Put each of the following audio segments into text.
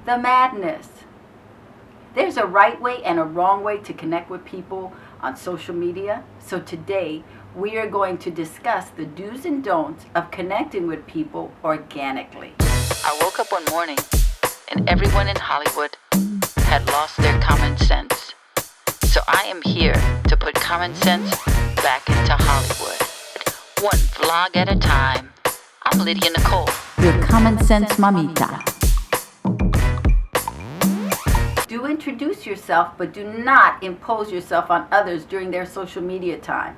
the madness. There's a right way and a wrong way to connect with people on social media. So today, we are going to discuss the do's and don'ts of connecting with people organically. I woke up one morning and everyone in Hollywood had lost their common sense. So I am here to put common sense back into Hollywood. One vlog at a time. I'm Lydia Nicole, your common sense mamita. Do introduce yourself, but do not impose yourself on others during their social media time.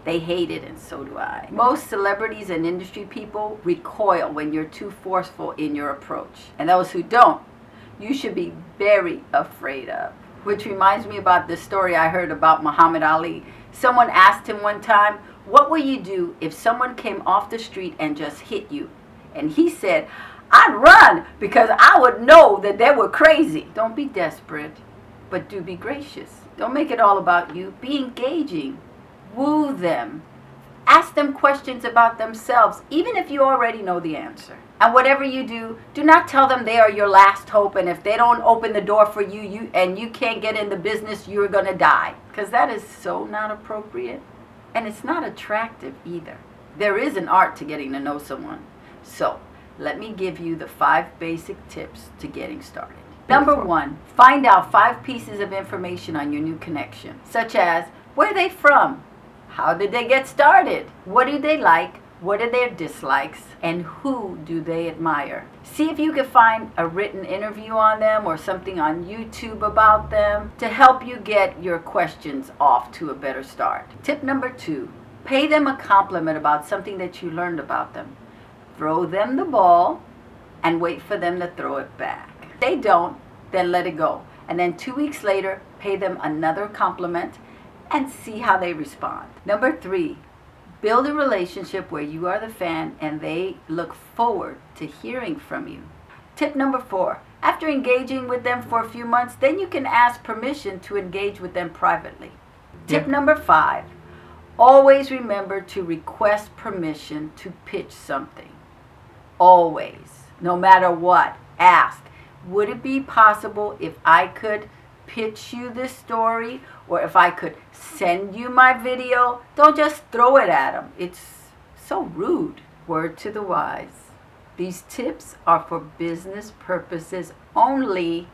They hate it, and so do I. Most celebrities and industry people recoil when you're too forceful in your approach. And those who don't, you should be very afraid of. Which reminds me about this story I heard about Muhammad Ali. Someone asked him one time, what will you do if someone came off the street and just hit you? And he said, I'd run because I would know that they were crazy. Don't be desperate, but do be gracious. Don't make it all about you. Be engaging. Woo them. Ask them questions about themselves, even if you already know the answer. And whatever you do, do not tell them they are your last hope, and if they don't open the door for you and you can't get in the business, you're going to die. Because that is so not appropriate. And it's not attractive either. There is an art to getting to know someone. So, let me give you the 5 basic tips to getting started. Number 1, find out 5 pieces of information on your new connection, such as where are they from? How did they get started? What do they like? What are their dislikes? And who do they admire? See if you can find a written interview on them or something on YouTube about them to help you get your questions off to a better start. Tip number 2, pay them a compliment about something that you learned about them. Throw them the ball and wait for them to throw it back. If they don't, then let it go. And then 2 weeks later, pay them another compliment and see how they respond. Number 3, build a relationship where you are the fan and they look forward to hearing from you. Tip number 4, after engaging with them for a few months, then you can ask permission to engage with them privately. Tip number 5, always remember to request permission to pitch something. Always, no matter what, ask, would it be possible if I could pitch you this story, or if I could send you my video? Don't just throw it at them. It's so rude. Word to the wise. These tips are for business purposes only.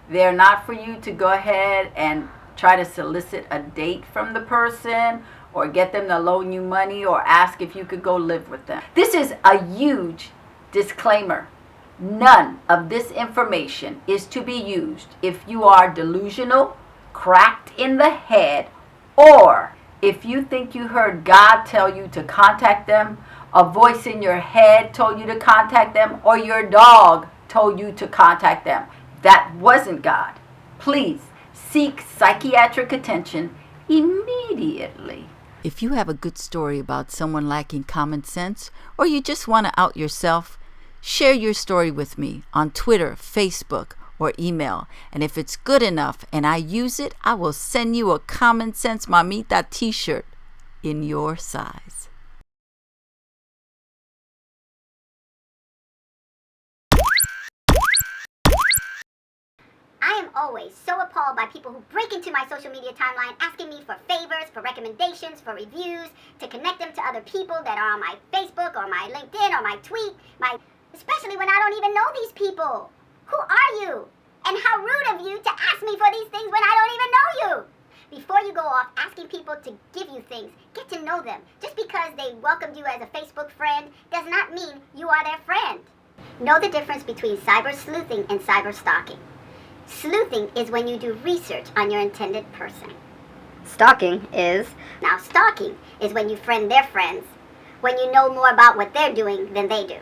They're not for you to go ahead and try to solicit a date from the person or get them to loan you money or ask if you could go live with them. This is a huge disclaimer. None of this information is to be used if you are delusional, cracked in the head, or if you think you heard God tell you to contact them, a voice in your head told you to contact them, or your dog told you to contact them. That wasn't God. Please seek psychiatric attention immediately. If you have a good story about someone lacking common sense, or you just want to out yourself, share your story with me on Twitter, Facebook, or email. And if it's good enough and I use it, I will send you a Common Sense Mamita t-shirt in your size. I am always so appalled by people who break into my social media timeline asking me for favors, for recommendations, for reviews, to connect them to other people that are on my Facebook or my LinkedIn or my tweet, especially when I don't even know these people. Who are you? And how rude of you to ask me for these things when I don't even know you. Before you go off asking people to give you things, get to know them. Just because they welcomed you as a Facebook friend does not mean you are their friend. Know the difference between cyber sleuthing and cyber stalking. Sleuthing is when you do research on your intended person. Stalking is when you friend their friends, when you know more about what they're doing than they do,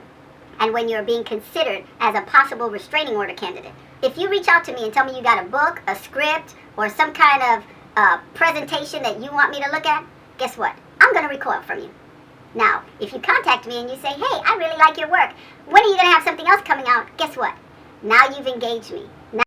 and when you're being considered as a possible restraining order candidate. If you reach out to me and tell me you got a book, a script, or some kind of presentation that you want me to look at, guess what? I'm going to recoil from you. Now, if you contact me and you say, hey, I really like your work, when are you going to have something else coming out? Guess what? Now you've engaged me. Now